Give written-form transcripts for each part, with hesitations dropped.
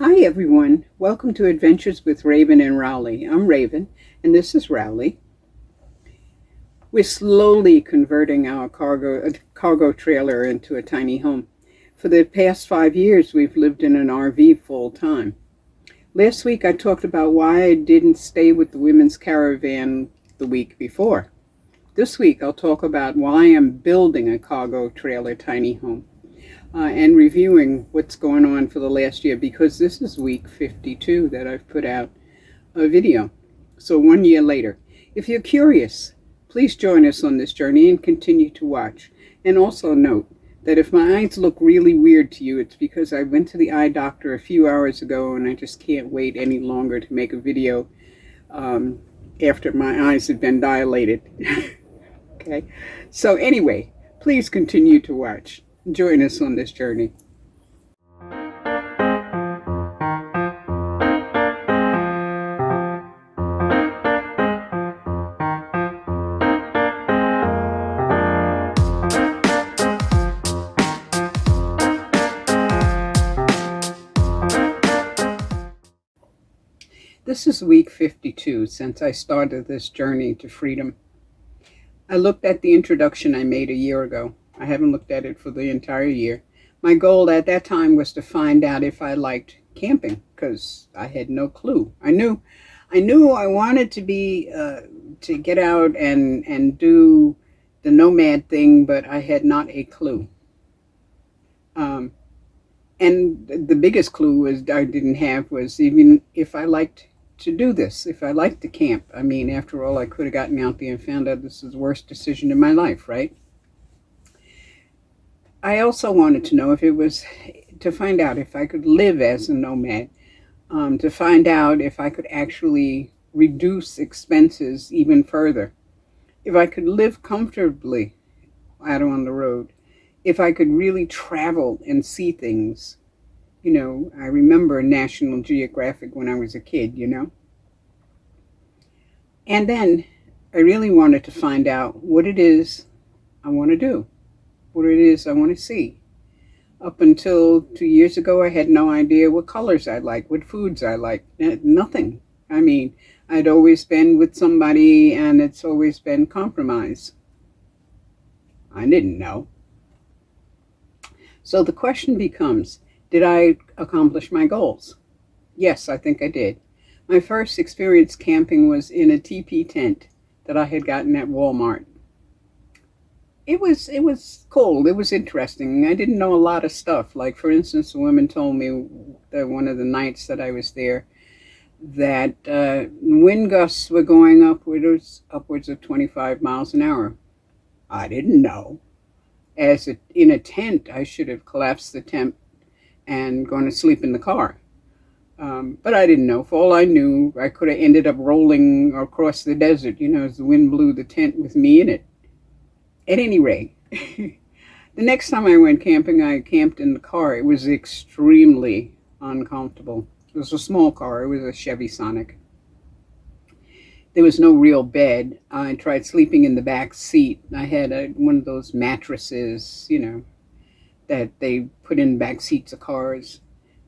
Hi everyone, welcome to Adventures with Raven and Rowley. I'm Raven and this is Rowley. We're slowly converting our cargo trailer into a tiny home. For the past 5 years we've lived in an RV full time. Last week I talked about why I didn't stay with the women's caravan the week before. This week I'll talk about why I'm building a cargo trailer tiny home. And reviewing what's going on for the last year, because this is week 52 that I've put out a video. So 1 year later. If you're curious, please join us on this journey and continue to watch. And also note that if my eyes look really weird to you, it's because I went to the eye doctor a few hours ago and I just can't wait any longer to make a video after my eyes have been dilated. Okay, so anyway, please continue to watch. Join us on this journey. This is week 52 since I started this journey to freedom. I looked at the introduction I made a year ago. I haven't looked at it for the entire year. My goal at that time was to find out if I liked camping, because I had no clue. I knew I wanted to be to get out and do the nomad thing, but I had not a clue. And the biggest clue I didn't have was even if I liked to do this, if I liked to camp. I mean, after all, I could have gotten out there and found out this is the worst decision in my life, right? I also wanted to know if it was to find out if I could live as a nomad, to find out if I could actually reduce expenses even further, if I could live comfortably out on the road, if I could really travel and see things. You know, I remember National Geographic when I was a kid, you know. And then I really wanted to find out what it is I want to do. What it is I want to see. Up until 2 years ago, I had no idea what colors I like, what foods I like, nothing. I mean, I'd always been with somebody and it's always been compromise. I didn't know. So the question becomes, did I accomplish my goals? Yes, I think I did. My first experience camping was in a teepee tent that I had gotten at Walmart. It was cold. It was interesting. I didn't know a lot of stuff. Like, for instance, the woman told me that one of the nights that I was there that wind gusts were going upwards of 25 miles an hour. I didn't know. In a tent, I should have collapsed the tent and gone to sleep in the car. But I didn't know. For all I knew, I could have ended up rolling across the desert, you know, as the wind blew the tent with me in it. At any rate, the next time I went camping, I camped in the car. It was extremely uncomfortable. It was a small car. It was a Chevy Sonic. There was no real bed. I tried sleeping in the back seat. I had one of those mattresses, you know, that they put in back seats of cars,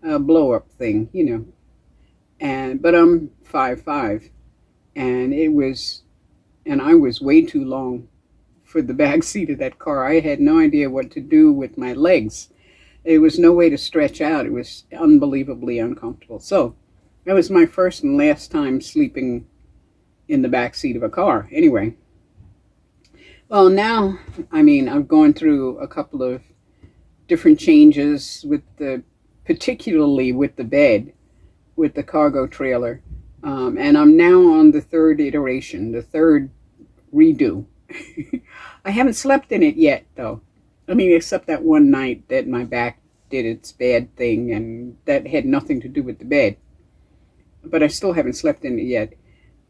a blow-up thing, you know. But I'm 5'5", and I was way too long for the back seat of that car. I had no idea what to do with my legs. There was no way to stretch out. It was unbelievably uncomfortable. So that was my first and last time sleeping in the back seat of a car. Anyway, well, now, I mean, I've gone through a couple of different changes particularly with the bed, with the cargo trailer. And I'm now on the third iteration, the third redo. I haven't slept in it yet, though. I mean, except that one night that my back did its bad thing, and that had nothing to do with the bed. But I still haven't slept in it yet.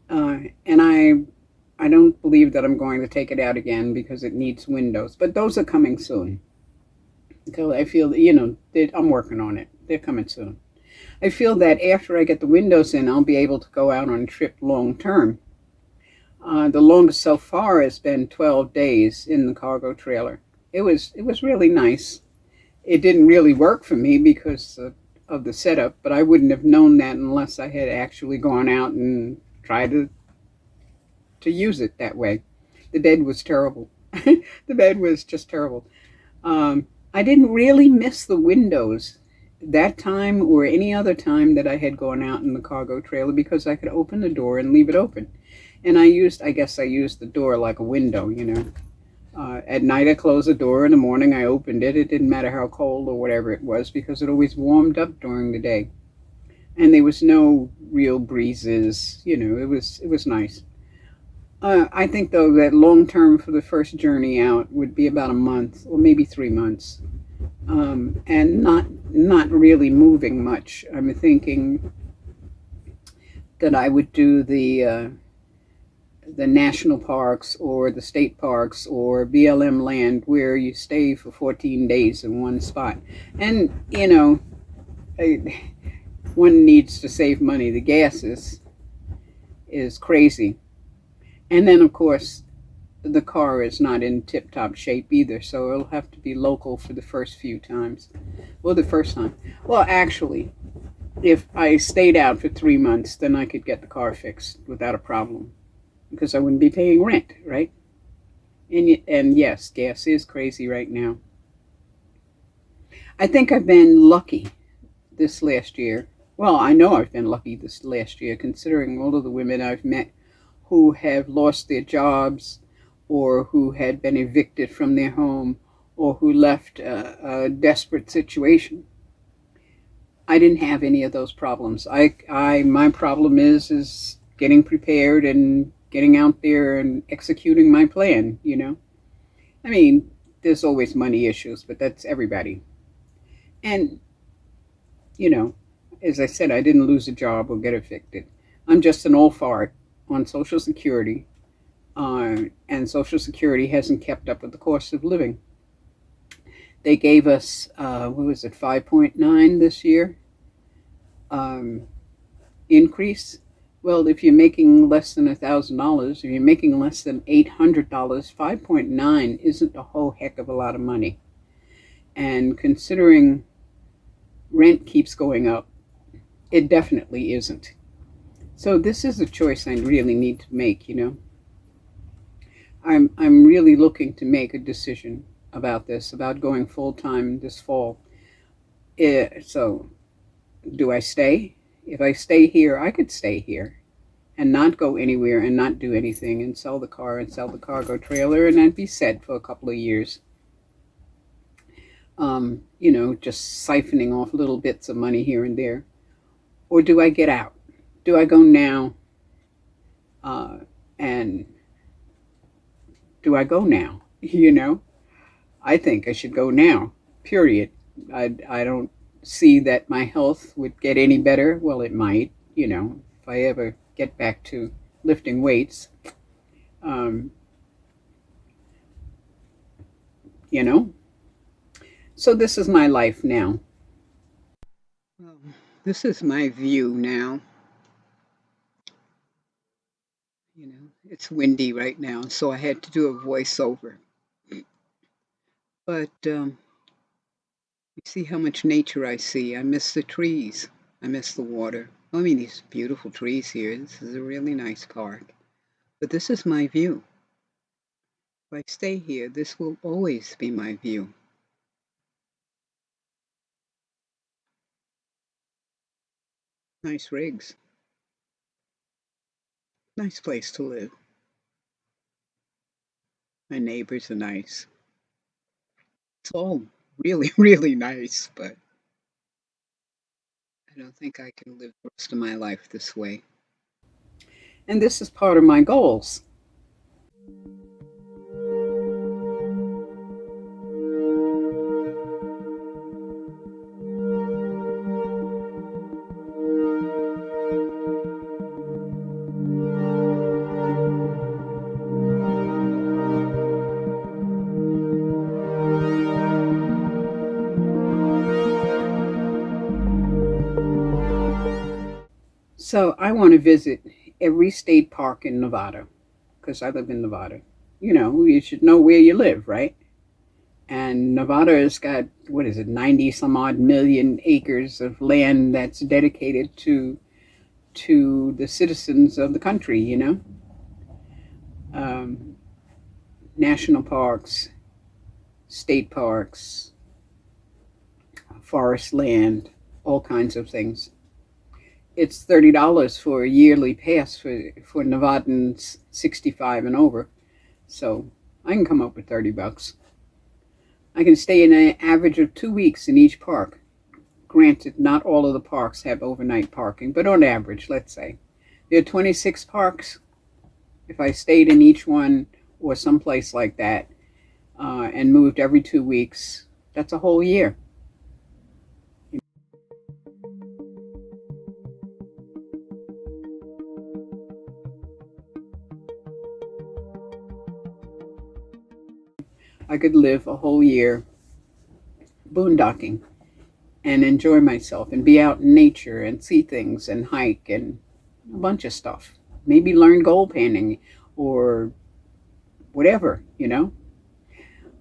And I don't believe that I'm going to take it out again because it needs windows. But those are coming soon. Because I feel, you know, I'm working on it. They're coming soon. I feel that after I get the windows in, I'll be able to go out on a trip long term. The longest so far has been 12 days in the cargo trailer. It was really nice. It didn't really work for me because of the setup, but I wouldn't have known that unless I had actually gone out and tried to use it that way. The bed was terrible. The bed was just terrible. I didn't really miss the windows that time or any other time that I had gone out in the cargo trailer because I could open the door and leave it open. And I guess I used the door like a window, you know. At night I closed the door, in the morning I opened it. It didn't matter how cold or whatever it was because it always warmed up during the day. And there was no real breezes, you know, it was nice. I think though that long term for the first journey out would be about a month or maybe 3 months, and not really moving much. I'm thinking that I would do the national parks or the state parks or BLM land where you stay for 14 days in one spot. And you know, one needs to save money. The gas is crazy. And then, of course, the car is not in tip-top shape either, so it'll have to be local for the first few times. Well, the first time. Well, actually, if I stayed out for 3 months, then I could get the car fixed without a problem because I wouldn't be paying rent, right? And yes, gas is crazy right now. I think I've been lucky this last year. Well, I know I've been lucky this last year, considering all of the women I've met who have lost their jobs or who had been evicted from their home or who left a desperate situation. I didn't have any of those problems. My problem is getting prepared and getting out there and executing my plan, you know. I mean, there's always money issues, but that's everybody. And, you know, as I said, I didn't lose a job or get evicted. I'm just an old fart on Social Security, and Social Security hasn't kept up with the cost of living. They gave us, what was it, 5.9 this year increase. Well, if you're making less than $1,000, if you're making less than $800, 5.9 isn't a whole heck of a lot of money. And considering rent keeps going up, it definitely isn't. So this is a choice I really need to make, you know. I'm really looking to make a decision about this, about going full-time this fall. So do I stay? If I stay here, I could stay here and not go anywhere and not do anything and sell the car and sell the cargo trailer, and I'd be set for a couple of years. You know, just siphoning off little bits of money here and there. Or do I get out? Do I go now? And do I go now? You know, I think I should go now, period. I don't see that my health would get any better. Well, it might, you know, if I ever get back to lifting weights. You know, so this is my life now. Well, this is my view now. You know, it's windy right now, so I had to do a voiceover. But you see how much nature I see. I miss the trees. I miss the water. I mean, these beautiful trees here. This is a really nice park. But this is my view. If I stay here, this will always be my view. Nice rigs. Nice place to live. My neighbors are nice. It's all really, really nice, but I don't think I can live the rest of my life this way. And this is part of my goals. So I want to visit every state park in Nevada because I live in Nevada. You know, you should know where you live, right? And Nevada has got, what is it, 90 some odd million acres of land that's dedicated to the citizens of the country, you know. National parks, state parks, forest land, all kinds of things. It's $30 for a yearly pass for Nevadans 65 and over. So I can come up with $30. I can stay in an average of 2 weeks in each park. Granted, not all of the parks have overnight parking, but on average, let's say. There are 26 parks. If I stayed in each one or someplace like that and moved every 2 weeks, that's a whole year. I could live a whole year boondocking and enjoy myself and be out in nature and see things and hike and a bunch of stuff. Maybe learn gold panning or whatever, you know.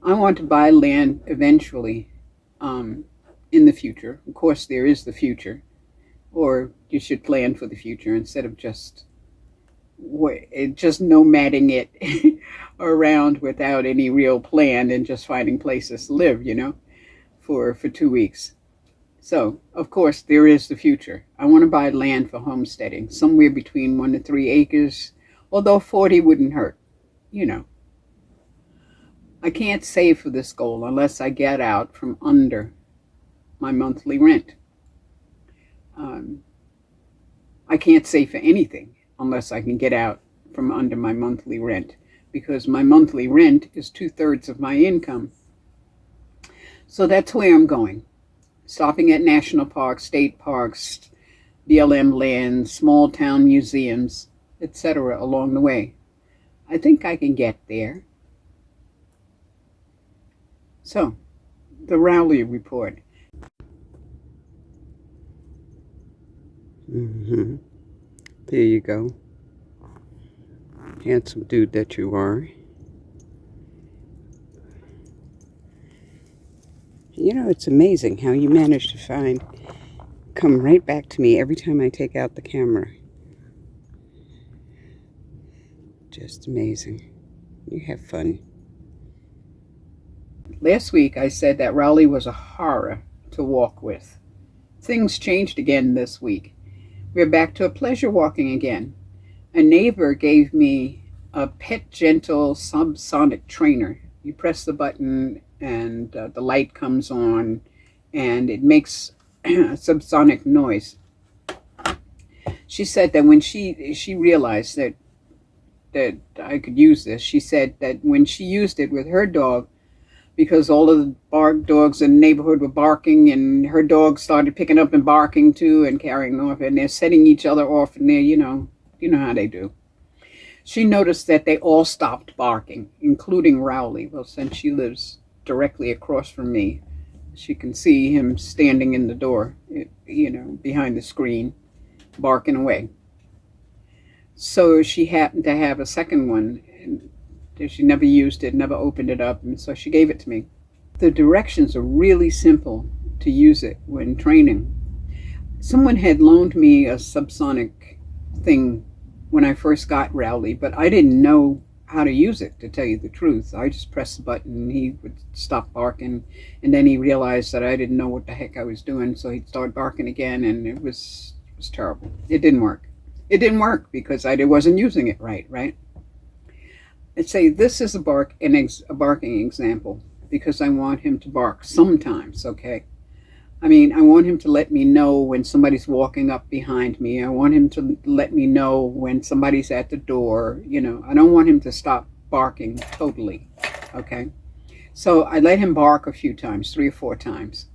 I want to buy land eventually in the future. Of course, there is the future, or you should plan for the future instead of just nomading it around without any real plan and just finding places to live, you know, for 2 weeks. So, of course, there is the future. I want to buy land for homesteading, somewhere between 1 to 3 acres, although 40 wouldn't hurt, you know. I can't save for this goal unless I get out from under my monthly rent. I can't save for anything unless I can get out from under my monthly rent, because my monthly rent is 2/3 of my income. So that's where I'm going. Stopping at national parks, state parks, BLM lands, small town museums, etc. along the way. I think I can get there. So, the Rowley report. There you go. Handsome dude that you are. You know, it's amazing how you manage to come right back to me every time I take out the camera. Just amazing. You have fun. Last week I said that Rowley was a horror to walk with. Things changed again this week. We're back to a pleasure walking again. A neighbor gave me a pet gentle subsonic trainer. You press the button and the light comes on and it makes a subsonic noise. She said that when she realized that I could use this, she said that when she used it with her dog, because all of the dogs in the neighborhood were barking, and her dog started picking up and barking too and carrying off, and they're setting each other off, and they're, you know how they do. She noticed that they all stopped barking, including Rowley. Well, since she lives directly across from me, she can see him standing in the door, you know, behind the screen, barking away. So she happened to have a second one, and she never used it, never opened it up, and so she gave it to me. The directions are really simple to use it when training. Someone had loaned me a subsonic thing when I first got Rowley, but I didn't know how to use it, to tell you the truth. I just pressed the button and he would stop barking, and then he realized that I didn't know what the heck I was doing, so he'd start barking again, and it was terrible. It didn't work. It didn't work because I wasn't using it right? I'd say this is a barking example because I want him to bark sometimes, okay? I mean, I want him to let me know when somebody's walking up behind me. I want him to let me know when somebody's at the door, you know. I don't want him to stop barking totally, okay? So I let him bark a few times, 3 or 4 times.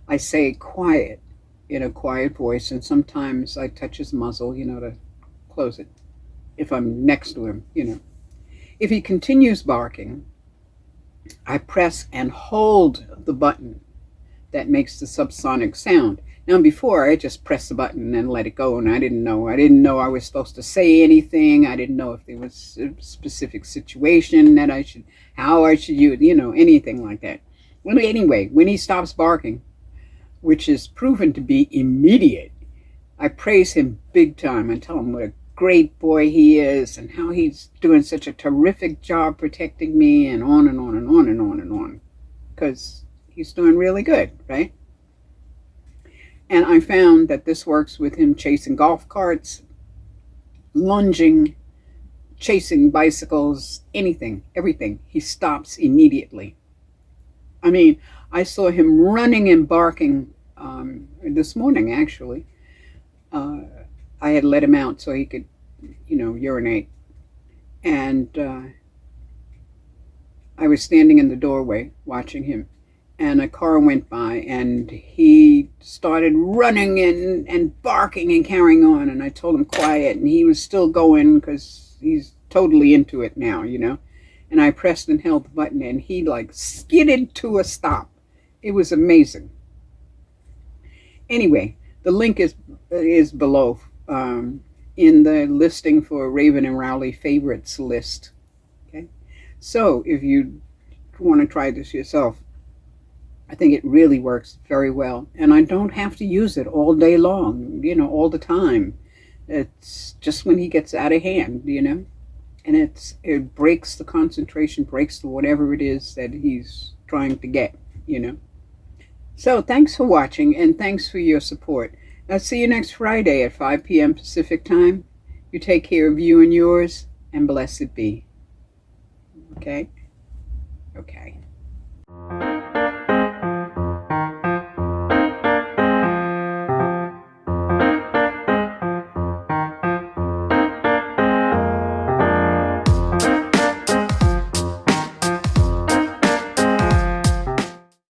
I say quiet in a quiet voice, and sometimes I touch his muzzle, you know, to close it if I'm next to him, you know. If he continues barking, I press and hold the button that makes the subsonic sound. Now, before I just pressed the button and let it go, and I didn't know I was supposed to say anything. I didn't know if there was a specific situation that how I should use, you know, anything like that. Well, anyway, when he stops barking, which is proven to be immediate, I praise him big time. I tell him what a great boy he is and how he's doing such a terrific job protecting me, and on and on and on and on and on, because he's doing really good, right? And I found that this works with him chasing golf carts, lunging, chasing bicycles, anything, everything. He stops immediately. I mean, I saw him running and barking this morning, actually. I had let him out so he could, urinate. And I was standing in the doorway watching him, and a car went by, and he started running and barking and carrying on. And I told him quiet, and he was still going because he's totally into it now, And I pressed and held the button, and he like skidded to a stop. It was amazing. Anyway, the link is below in the listing for Raven and Rowley favorites list. Okay, so if you want to try this yourself, I think it really works very well, and I don't have to use it all day long, all the time. It's just when he gets out of hand, and it breaks the concentration, breaks the whatever it is that he's trying to get, So thanks for watching, and thanks for your support. I'll see you next Friday at 5 p.m. Pacific time. You take care of you and yours, and blessed be. Okay? Okay.